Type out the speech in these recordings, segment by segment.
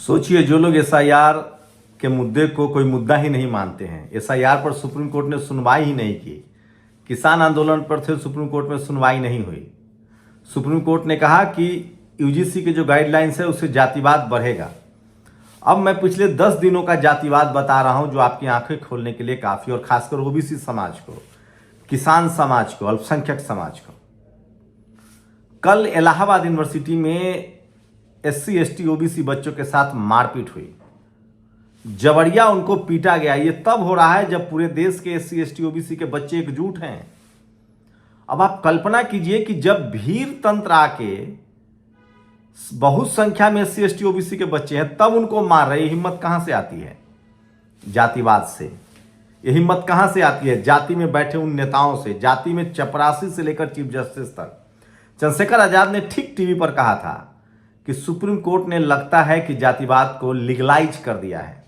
सोचिए, जो लोग एसआईआर के मुद्दे को कोई मुद्दा ही नहीं मानते हैं, एसआईआर पर सुप्रीम कोर्ट ने सुनवाई ही नहीं की। किसान आंदोलन पर थे, सुप्रीम कोर्ट में सुनवाई नहीं हुई। सुप्रीम कोर्ट ने कहा कि यूजीसी के जो गाइडलाइंस है उससे जातिवाद बढ़ेगा। अब मैं पिछले 10 दिनों का जातिवाद बता रहा हूं जो आपकी आंखें खोलने के लिए काफी, और खासकर ओबीसी समाज को, किसान समाज को, अल्पसंख्यक समाज को। कल इलाहाबाद यूनिवर्सिटी में एससी एसटी ओबीसी बच्चों के साथ मारपीट हुई, जबरिया उनको पीटा गया। ये तब हो रहा है जब पूरे देश के एससी एसटी ओबीसी के बच्चे एकजुट हैं। अब आप कल्पना कीजिए कि जब भीड़ तंत्र आके बहुत संख्या में एससी एसटी ओबीसी के बच्चे हैं तब उनको मार रहे। ये हिम्मत कहां से आती है? जातिवाद से। ये हिम्मत कहां से आती है? जाति में बैठे उन नेताओं से, जाति में चपरासी से लेकर चीफ जस्टिस तक। चंद्रशेखर आजाद ने ठीक टीवी पर कहा था कि सुप्रीम कोर्ट ने लगता है कि जातिवाद को लीगलाइज कर दिया है।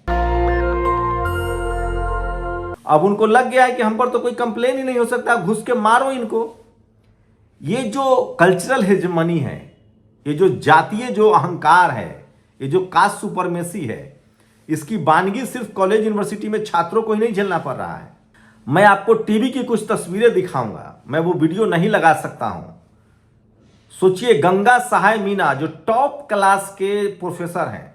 अब उनको लग गया है कि हम पर तो कोई कंप्लेन ही नहीं हो सकता, घुस के मारो इनको। ये जो कल्चरल हेजेमनी है, ये जो जातीय जो अहंकार है, ये जो कास्ट सुपरमेसी है, इसकी बानगी सिर्फ कॉलेज यूनिवर्सिटी में छात्रों को ही नहीं झेलना पड़ रहा है। मैं आपको टीवी की कुछ तस्वीरें दिखाऊंगा, मैं वो वीडियो नहीं लगा सकता हूं। सोचिए, गंगा सहाय मीना जो टॉप क्लास के प्रोफेसर हैं,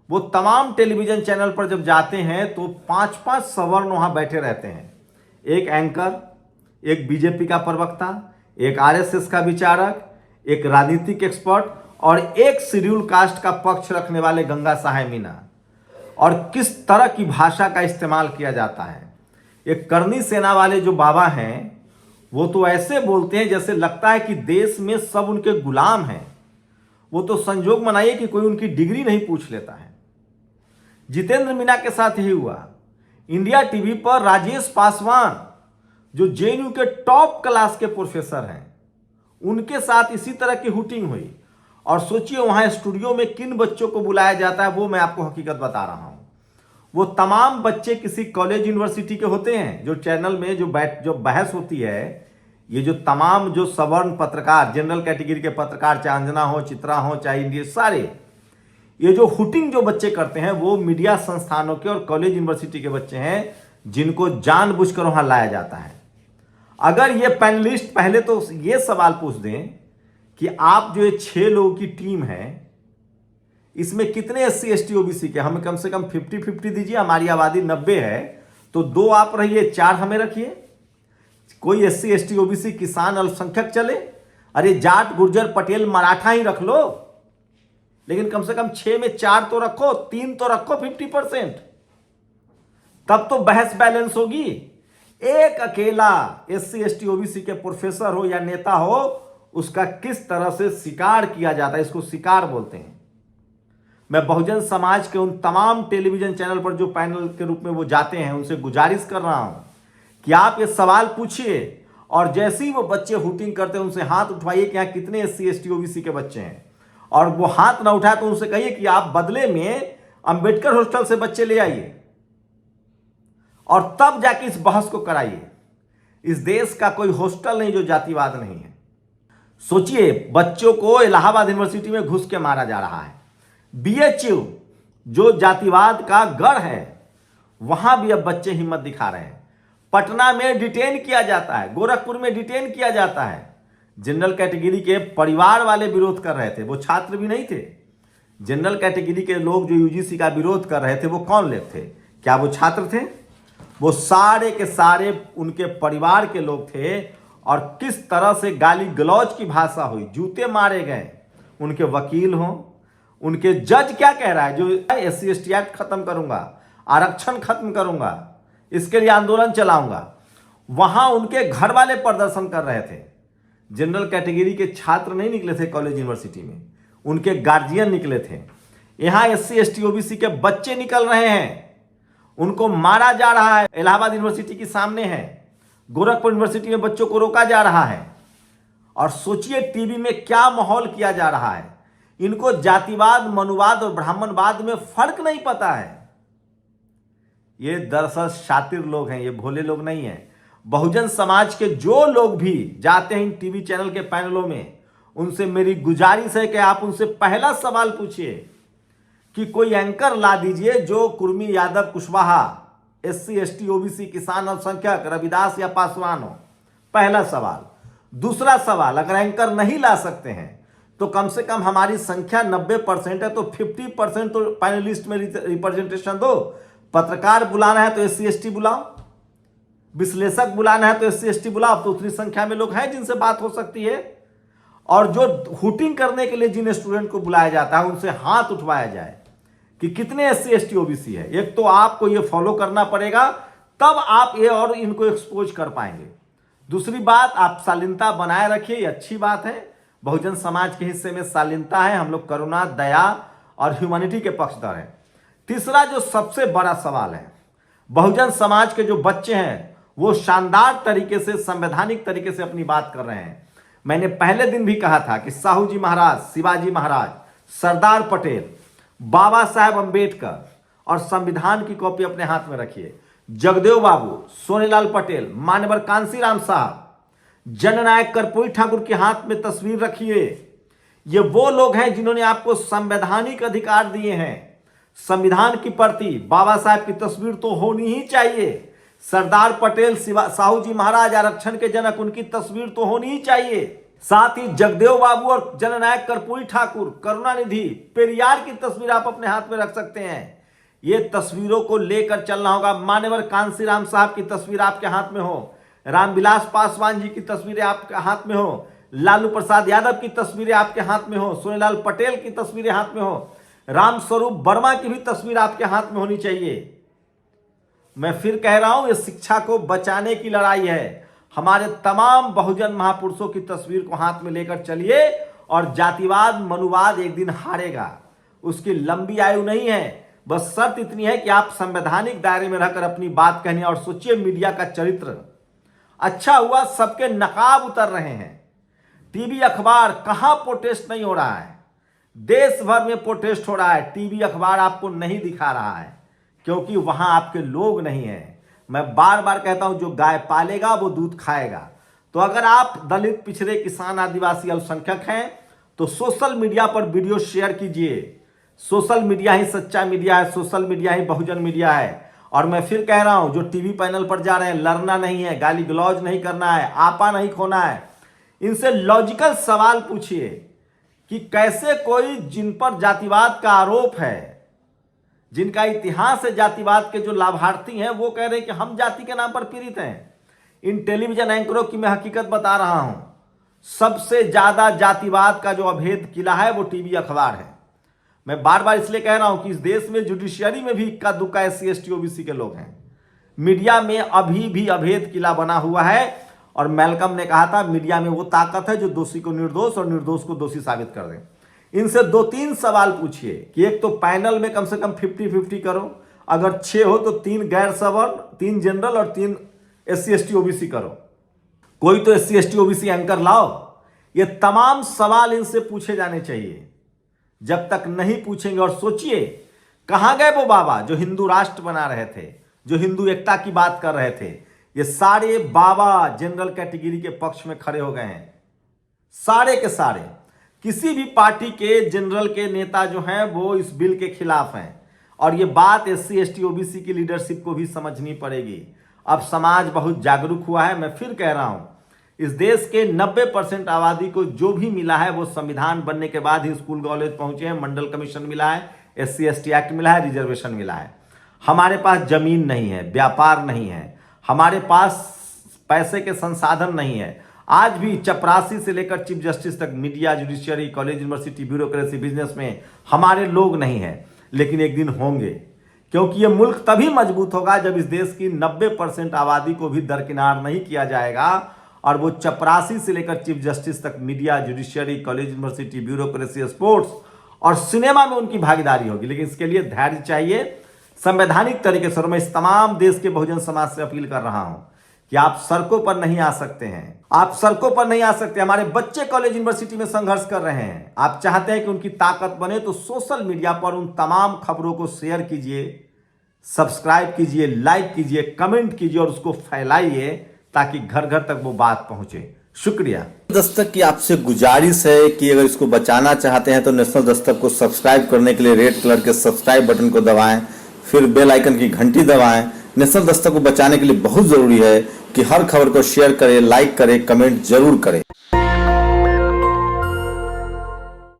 वो तमाम टेलीविजन चैनल पर जब जाते हैं तो 5-5 सवर्ण वहां बैठे रहते हैं। एक एंकर, एक बीजेपी का प्रवक्ता, एक आरएसएस का विचारक, एक राजनीतिक एक्सपर्ट और एक शेड्यूल कास्ट का पक्ष रखने वाले गंगा सहाय मीना। और किस तरह की भाषा का इस्तेमाल किया जाता है। एक करनी सेना वाले जो बाबा हैं वो तो ऐसे बोलते हैं जैसे लगता है कि देश में सब उनके गुलाम हैं। वो तो संजोग मनाइए कि कोई उनकी डिग्री नहीं पूछ लेता है। जितेंद्र मीना के साथ यही हुआ। इंडिया टीवी पर राजेश पासवान जो जेएनयू के टॉप क्लास के प्रोफेसर हैं, उनके साथ इसी तरह की हुटिंग हुई। और सोचिए वहां स्टूडियो में किन बच्चों को बुलाया जाता है, वो मैं आपको हकीकत बता रहा हूं। वो तमाम बच्चे किसी कॉलेज यूनिवर्सिटी के होते हैं। जो चैनल में जो बहस होती है, ये जो तमाम जो सवर्ण पत्रकार, जनरल कैटेगरी के पत्रकार, चाहे अंजना हो, चित्रा हो, चाहे इंडिया, सारे ये जो हुटिंग जो बच्चे करते हैं वो मीडिया संस्थानों के और कॉलेज यूनिवर्सिटी के बच्चे हैं, जिनको जानबूझकर वहां लाया जाता है। अगर ये पैनलिस्ट पहले तो ये सवाल पूछ दें कि आप जो ये 6 लोगों की टीम है, इसमें कितने एससी एसटी ओबीसी के? हमें कम से कम 50-50 दीजिए। हमारी आबादी 90 है तो 2 आप रहिए, 4 हमें रखिए। कोई एससी एसटी ओबीसी किसान अल्पसंख्यक चले, अरे जाट गुर्जर पटेल मराठा ही रख लो, लेकिन कम से कम 6 में 4 तो रखो, 3 तो रखो 50%। तब तो बहस बैलेंस होगी। एक अकेला एससी एसटी ओबीसी के प्रोफेसर हो या नेता हो, उसका किस तरह से शिकार किया जाता है, इसको शिकार बोलते हैं। मैं बहुजन समाज के उन तमाम टेलीविजन चैनल पर जो पैनल के रूप में वो जाते हैं, उनसे गुजारिश कर रहा हूं कि आप ये सवाल पूछिए, और जैसे ही वो बच्चे हुटिंग करते हैं उनसे हाथ उठवाइए कि यहां कितने एससी एसटी ओबीसी के बच्चे हैं। और वो हाथ ना उठाए तो उनसे कहिए कि आप बदले में अंबेडकर हॉस्टल से बच्चे ले आइए, और तब जाके इस बहस को कराइए। इस देश का कोई हॉस्टल नहीं जो जातिवाद नहीं है। सोचिए, बच्चों को इलाहाबाद यूनिवर्सिटी में घुस के मारा जा रहा है। बीएचयू जो जातिवाद का गढ़ है, वहां भी अब बच्चे हिम्मत दिखा रहे हैं। पटना में डिटेन किया जाता है, गोरखपुर में डिटेन किया जाता है। जनरल कैटेगरी के परिवार वाले विरोध कर रहे थे, वो छात्र भी नहीं थे। जनरल कैटेगरी के लोग जो यूजीसी का विरोध कर रहे थे वो कौन लोग थे? क्या वो छात्र थे? वो सारे के सारे उनके परिवार के लोग थे। और किस तरह से गाली गलौज की भाषा हुई, जूते मारे गए। उनके वकील हों, उनके जज क्या कह रहा है, जो एससी एसटी एक्ट खत्म करूंगा, आरक्षण खत्म करूंगा, इसके लिए आंदोलन चलाऊंगा, वहां उनके घर वाले प्रदर्शन कर रहे थे। जनरल कैटेगरी के छात्र नहीं निकले थे कॉलेज यूनिवर्सिटी में, उनके गार्जियन निकले थे। यहां एससी एसटी ओबीसी के बच्चे निकल रहे हैं, उनको मारा जा रहा है। इलाहाबाद यूनिवर्सिटी के सामने है, गोरखपुर यूनिवर्सिटी में बच्चों को रोका जा रहा है। और सोचिए टीवी में क्या माहौल किया जा रहा है। इनको जातिवाद, मनुवाद और ब्राह्मणवाद में फर्क नहीं पता है। ये दरअसल शातिर लोग हैं, ये भोले लोग नहीं हैं। बहुजन समाज के जो लोग भी जाते हैं इन टीवी चैनल के पैनलों में, उनसे मेरी गुजारिश है कि आप उनसे पहला सवाल पूछिए कि कोई एंकर ला दीजिए जो Kurmi, Yadav, Kushwaha, SC ST OBC, किसान, अल्पसंख्यक, रविदास या पासवान हो। पहला सवाल। दूसरा सवाल, अगर एंकर नहीं ला सकते हैं तो कम से कम हमारी संख्या 90% है तो 50% तो पैनलिस्ट में रिप्रेजेंटेशन दो। पत्रकार बुलाना है तो SC ST बुलाओ, विश्लेषक बुलाना है तो SC ST बुलाओ, तो उतनी संख्या में लोग हैं जिनसे बात हो सकती है। और जो हुटिंग करने के लिए जिन स्टूडेंट को बुलाया जाता है उनसे हाथ उठवाया जाए कि कितने SC ST OBC है। एक तो आपको ये फॉलो करना पड़ेगा, तब आप ये और इनको एक्सपोज कर पाएंगे। दूसरी बात, आप शालीनता बनाए रखिए, ये अच्छी बात है। बहुजन समाज के हिस्से में शालीनता है, हम लोग करुणा, दया और ह्यूमैनिटी के पक्षधर हैं। तीसरा जो सबसे बड़ा सवाल है, बहुजन समाज के जो बच्चे हैं वो शानदार तरीके से, संवैधानिक तरीके से अपनी बात कर रहे हैं। मैंने पहले दिन भी कहा था कि साहू जी महाराज, शिवाजी महाराज, सरदार पटेल, बाबा साहेब अंबेडकर और संविधान की कॉपी अपने हाथ में रखिए। जगदेव बाबू, सोनेलाल पटेल, मान्यवर कांसीराम साहब, जननायक कर्पूरी ठाकुर के हाथ में तस्वीर रखिए। ये वो लोग हैं जिन्होंने आपको संवैधानिक अधिकार दिए हैं। संविधान की प्रति बाबा साहेब की तस्वीर तो होनी ही चाहिए। सरदार पटेल, साहू जी महाराज, आरक्षण के जनक, उनकी तस्वीर तो होनी ही चाहिए। साथ ही जगदेव बाबू और जननायक कर्पूरी ठाकुर, करुणानिधि, पेरियार की तस्वीर आप अपने हाथ में रख सकते हैं। ये तस्वीरों को लेकर चलना होगा। मान्यवर कांसीराम साहब की तस्वीर आपके हाथ में हो, रामविलास पासवान जी की तस्वीरें आपके हाथ में हो, लालू प्रसाद यादव की तस्वीरें आपके हाथ में हो, सोनेलाल पटेल की तस्वीरें हाथ में हो, रामस्वरूप वर्मा की भी तस्वीर आपके हाथ में होनी चाहिए। मैं फिर कह रहा हूं, ये शिक्षा को बचाने की लड़ाई है। हमारे तमाम बहुजन महापुरुषों की तस्वीर को हाथ में लेकर चलिए और जातिवाद, मनुवाद एक दिन हारेगा। उसकी लंबी आयु नहीं है, बस शर्त इतनी है कि आप संवैधानिक दायरे में रहकर अपनी बात कहनी। और सोचिए, मीडिया का चरित्र अच्छा हुआ, सबके नकाब उतर रहे हैं। टीवी अखबार, कहां प्रोटेस्ट नहीं हो रहा है, देश भर में प्रोटेस्ट हो रहा है। टीवी अखबार आपको नहीं दिखा रहा है क्योंकि वहां आपके लोग नहीं हैं। मैं बार बार कहता हूं, जो गाय पालेगा वो दूध खाएगा। तो अगर आप दलित, पिछड़े, किसान, आदिवासी, अल्पसंख्यक हैं तो सोशल मीडिया पर वीडियो शेयर कीजिए। सोशल मीडिया ही सच्चा मीडिया है, सोशल मीडिया ही बहुजन मीडिया है। और मैं फिर कह रहा हूं, जो टीवी पैनल पर जा रहे हैं, लड़ना नहीं है, गाली गलौज नहीं करना है, आपा नहीं खोना है। इनसे लॉजिकल सवाल पूछिए कि कैसे कोई जिन पर जातिवाद का आरोप है, जिनका इतिहास है जातिवाद के, जो लाभार्थी हैं, वो कह रहे हैं कि हम जाति के नाम पर पीड़ित हैं। इन टेलीविजन एंकरों की मैं हकीकत बता रहा हूं, सबसे ज्यादा जातिवाद का जो अभेद किला है वो टीवी अखबार है। मैं बार बार इसलिए कह रहा हूं कि इस देश में जुडिशियरी में भी इक्का दुक्का SC ST OBC के लोग हैं। मीडिया में अभी भी अभेद किला बना हुआ है। और मैल्कम ने कहा था, मीडिया में वो ताकत है जो दोषी को निर्दोष और निर्दोष को दोषी साबित कर दे। इनसे 2-3 सवाल पूछिए कि एक तो पैनल में कम से कम 50-50 करो, अगर 6 हो तो 3 गैर सवर्ण, 3 जनरल और 3 SC ST OBC करो। कोई तो SC ST OBC एंकर लाओ। ये तमाम सवाल इनसे पूछे जाने चाहिए। जब तक नहीं पूछेंगे, और सोचिए कहां गए वो बाबा जो हिंदू राष्ट्र बना रहे थे, जो हिंदू एकता की बात कर रहे थे। ये सारे बाबा जनरल कैटेगरी के पक्ष में खड़े हो गए हैं, सारे के सारे। किसी भी पार्टी के जनरल के नेता जो हैं वो इस बिल के खिलाफ हैं। और ये बात SC ST OBC की लीडरशिप को भी समझनी पड़ेगी। अब समाज बहुत जागरूक हुआ है। मैं फिर कह रहा हूं, इस देश के 90% आबादी को जो भी मिला है वो संविधान बनने के बाद ही स्कूल कॉलेज पहुंचे हैं। मंडल कमीशन मिला है, SC ST एक्ट मिला है, रिजर्वेशन मिला है। हमारे पास जमीन नहीं है, व्यापार नहीं है, हमारे पास पैसे के संसाधन नहीं है। आज भी चपरासी से लेकर चीफ जस्टिस तक, media, judiciary, college, university, bureaucracy, business में हमारे लोग नहीं हैं। लेकिन एक दिन होंगे, क्योंकि ये मुल्क तभी मजबूत होगा जब इस देश की 90% आबादी को भी दरकिनार नहीं किया जाएगा। और वो चपरासी से लेकर चीफ जस्टिस तक, media, judiciary, college, university, bureaucracy, sports और सिनेमा में उनकी भागीदारी होगी। लेकिन इसके लिए धैर्य चाहिए, संवैधानिक तरीके से। और मैं इस तमाम देश के बहुजन समाज से अपील कर रहा हूं कि आप सड़कों पर नहीं आ सकते हैं, आप सड़कों पर नहीं आ सकते। हमारे बच्चे कॉलेज, यूनिवर्सिटी में संघर्ष कर रहे हैं। आप चाहते हैं कि उनकी ताकत बने तो सोशल मीडिया पर उन तमाम खबरों को शेयर कीजिए, सब्सक्राइब कीजिए, लाइक कीजिए, कमेंट कीजिए और उसको फैलाइए ताकि घर घर तक वो बात पहुंचे। शुक्रिया। दस्तक की आपसे गुजारिश है कि अगर इसको बचाना चाहते हैं तो नेशनल दस्तक को सब्सक्राइब करने के लिए रेड कलर के सब्सक्राइब बटन को दबाएं, फिर बेल आइकन की घंटी दबाएं। नेशनल दस्तक को बचाने के लिए बहुत जरूरी है कि हर खबर को शेयर करें, लाइक करें, कमेंट जरूर करें।